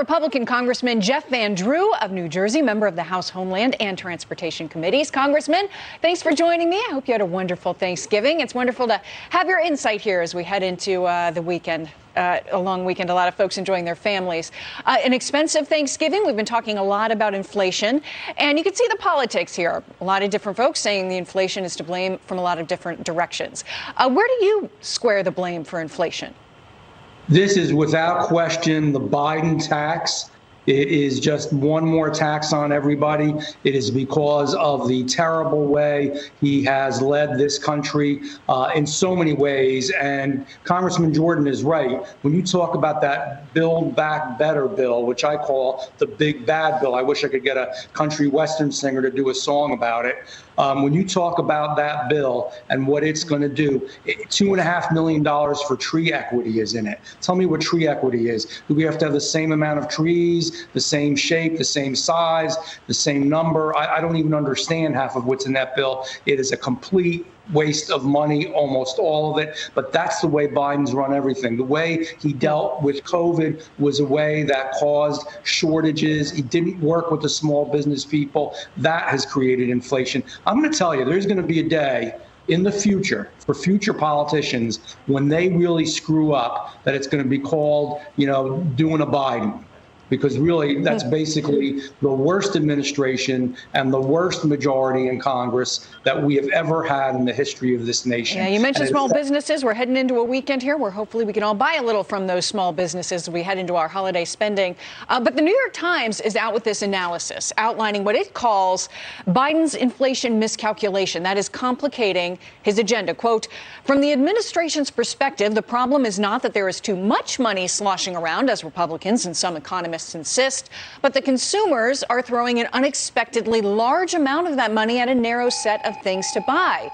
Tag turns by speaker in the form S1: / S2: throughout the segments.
S1: Republican Congressman Jeff Van Drew of New Jersey, member of the House Homeland and Transportation Committees. Congressman, thanks for joining me. I hope you had a wonderful Thanksgiving. It's wonderful to have your insight here as we head into the weekend. A long weekend, a lot of folks enjoying their families. An expensive Thanksgiving. We've been talking a lot about inflation, and you can see the politics here. A lot of different folks saying the inflation is to blame from a lot of different directions. Where do you square the blame for inflation?
S2: This is without question the Biden tax. It is just one more tax on everybody. It is because of the terrible way he has led this country in so many ways. And Congressman Jordan is right. When you talk about that Build Back Better bill, which I call the big bad bill, I wish I could get a country western singer to do a song about it. When you talk about that bill and what it's going to do, $2.5 million for tree equity is in it. Tell me what tree equity is. Do we have to have the same amount of trees, the same shape, the same size, the same number? I don't even understand half of what's in that bill. It is a complete waste of money, almost all of it. But that's the way Biden's run everything. The way he dealt with COVID was a way that caused shortages. He didn't work with the small business people. That has created inflation. I'm going to tell you, there's going to be a day in the future for future politicians when they really screw up that it's going to be called, doing a Biden. Because really, that's basically the worst administration and the worst majority in Congress that we have ever had in the history of this nation.
S1: Yeah, you mentioned small businesses. We're heading into a weekend here where hopefully we can all buy a little from those small businesses as we head into our holiday spending. But the New York Times is out with this analysis outlining what it calls Biden's inflation miscalculation that is complicating his agenda. Quote, from the administration's perspective, the problem is not that there is too much money sloshing around, as Republicans and some economists insist, but the consumers are throwing an unexpectedly large amount of that money at a narrow set of things to buy.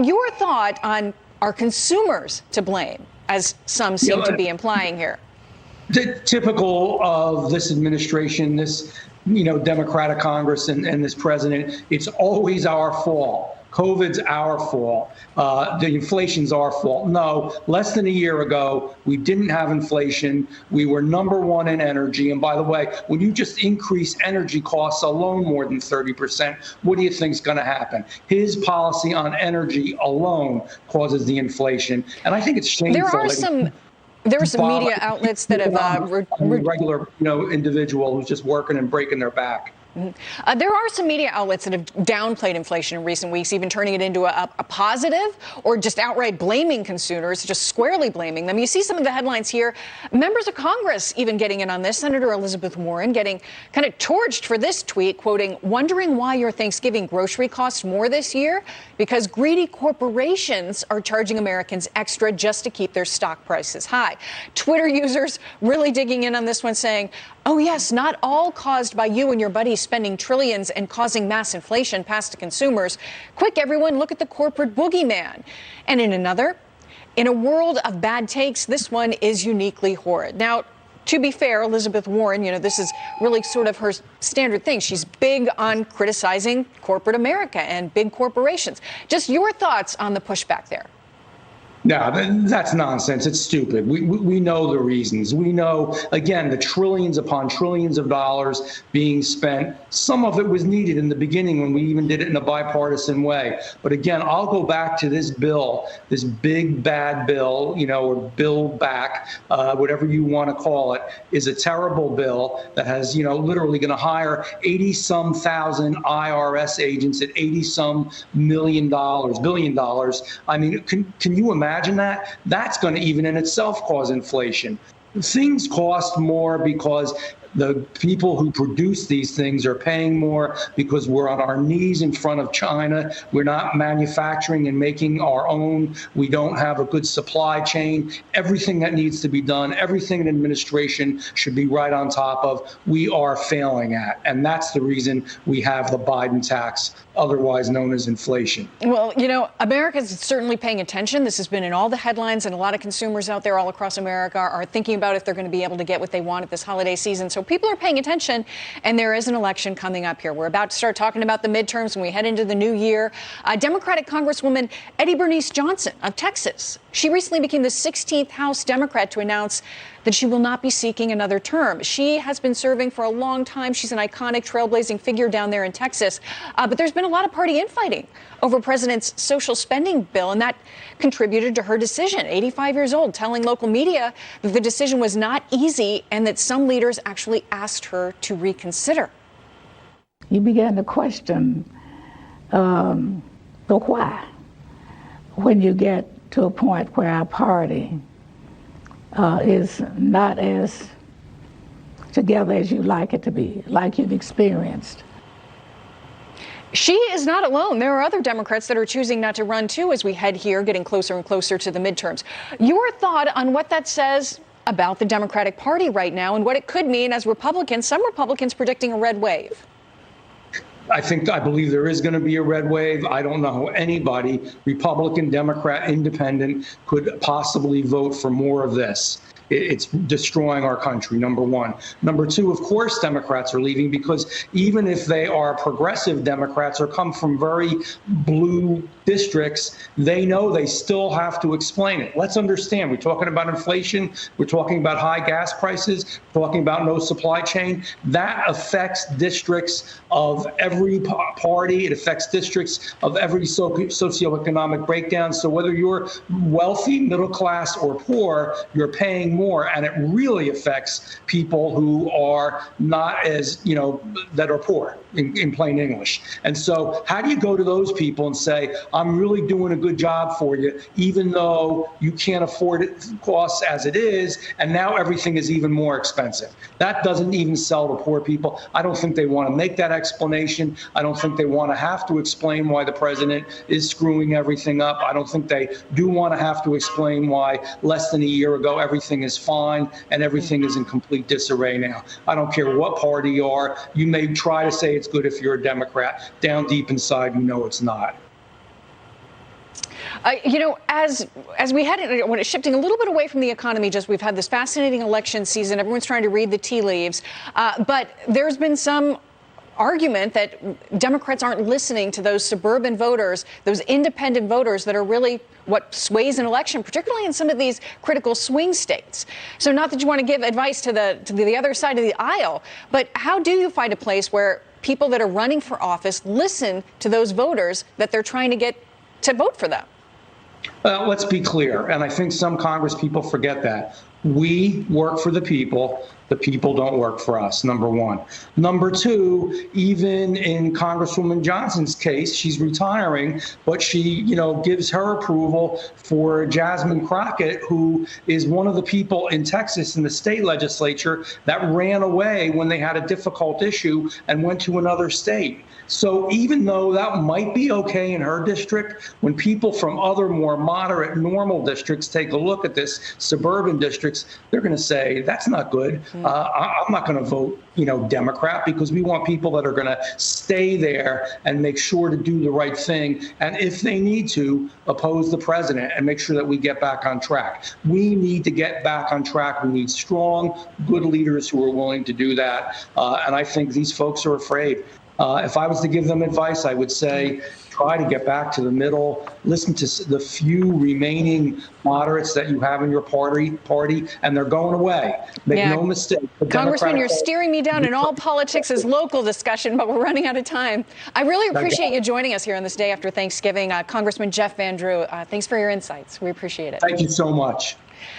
S1: Your thought on are consumers to blame, as some seem to be implying here?
S2: Typical of this administration, this Democratic Congress and this president, it's always our fault. COVID's our fault. The inflation's our fault. No, less than a year ago, we didn't have inflation. We were number one in energy. And by the way, when you just increase energy costs alone more than 30%, what do you think is going to happen? His policy on energy alone causes the inflation. And I think it's shameful.
S1: There are some media outlets that have
S2: regular, individual who's just working and breaking their back.
S1: There are some media outlets that have downplayed inflation in recent weeks, even turning it into a positive or just outright blaming consumers, just squarely blaming them. You see some of the headlines here. Members of Congress even getting in on this. Senator Elizabeth Warren getting kind of torched for this tweet, quoting, wondering why your Thanksgiving grocery costs more this year? Because greedy corporations are charging Americans extra just to keep their stock prices high. Twitter users really digging in on this one, saying, oh, yes, not all caused by you and your buddies spending trillions and causing mass inflation passed to consumers. Quick, everyone, look at the corporate boogeyman. And in a world of bad takes, this one is uniquely horrid. Now, to be fair, Elizabeth Warren, this is really sort of her standard thing. She's big on criticizing corporate America and big corporations. Just your thoughts on the pushback there.
S2: No, that's nonsense. It's stupid. We know the reasons. We know, again, the trillions upon trillions of dollars being spent. Some of it was needed in the beginning when we even did it in a bipartisan way. But again, I'll go back to this bill, this big bad bill, or Build Back, whatever you want to call it, is a terrible bill that has, literally going to hire 80-some thousand IRS agents at $80-some billion. I mean, can you imagine that? That's going to even in itself cause inflation. Things cost more because the people who produce these things are paying more because we're on our knees in front of China. We're not manufacturing and making our own. We don't have a good supply chain. Everything that needs to be done, everything an administration should be right on top of, we are failing at. And that's the reason we have the Biden tax, otherwise known as inflation.
S1: Well, America's certainly paying attention. This has been in all the headlines, and a lot of consumers out there all across America are thinking about if they're going to be able to get what they want at this holiday season. So people are paying attention, and there is an election coming up here. We're about to start talking about the midterms when we head into the new year. Democratic Congresswoman Eddie Bernice Johnson of Texas. She recently became the 16th House Democrat to announce that she will not be seeking another term. She has been serving for a long time. She's an iconic, trailblazing figure down there in Texas. But there's been a lot of party infighting over President's social spending bill, and that contributed to her decision. 85 years old, telling local media that the decision was not easy and that some leaders actually asked her to reconsider.
S3: You began to question the why when you get to a point where our party is not as together as you like it to be, like you've experienced.
S1: She is not alone. There are other Democrats that are choosing not to run, too, as we head here, getting closer and closer to the midterms. Your thought on what that says about the Democratic Party right now and what it could mean as Republicans, some Republicans predicting a red wave?
S2: I believe there is going to be a red wave. I don't know how anybody, Republican, Democrat, Independent, could possibly vote for more of this. It's destroying our country, number one. Number two, of course, Democrats are leaving because even if they are progressive Democrats or come from very blue districts, they know they still have to explain it. Let's understand. We're talking about inflation. We're talking about high gas prices. We're talking about no supply chain. That affects districts of every party. It affects districts of every socioeconomic breakdown. So whether you're wealthy, middle class, or poor, you're paying more, and it really affects people who are not as, that are poor, in plain English. And so how do you go to those people and say, I'm really doing a good job for you, even though you can't afford it costs as it is, and now everything is even more expensive? That doesn't even sell to poor people. I don't think they want to make that explanation. I don't think they want to have to explain why the president is screwing everything up. I don't think they do want to have to explain why less than a year ago everything is fine and everything is in complete disarray now. I don't care what party you are. You may try to say it's good if you're a Democrat. Down deep inside, you know it's not.
S1: As we head when it's shifting a little bit away from the economy, we've had this fascinating election season. Everyone's trying to read the tea leaves. But there's been some argument that Democrats aren't listening to those suburban voters, those independent voters that are really what sways an election, particularly in some of these critical swing states. So not that you want to give advice to the other side of the aisle, but how do you find a place where people that are running for office listen to those voters that they're trying to get to vote for them?
S2: Let's be clear, and I think some Congress people forget that. We work for the people. The people don't work for us, number one. Number two, even in Congresswoman Johnson's case, she's retiring, but she, gives her approval for Jasmine Crockett, who is one of the people in Texas in the state legislature that ran away when they had a difficult issue and went to another state. So even though that might be okay in her district, when people from other more moderate, normal districts take a look at this, suburban districts, they're going to say, that's not good. I'm not going to vote, Democrat, because we want people that are going to stay there and make sure to do the right thing. And if they need to, oppose the president and make sure that we get back on track. We need to get back on track. We need strong, good leaders who are willing to do that. And I think these folks are afraid. If I was to give them advice, I would say, try to get back to the middle, listen to the few remaining moderates that you have in your party, and they're going away. Make no mistake.
S1: Congressman, you're steering me down in all politics is local discussion, but we're running out of time. I really appreciate you joining us here on this day after Thanksgiving. Congressman Jeff Van Drew, thanks for your insights. We appreciate it.
S2: Thank you so much.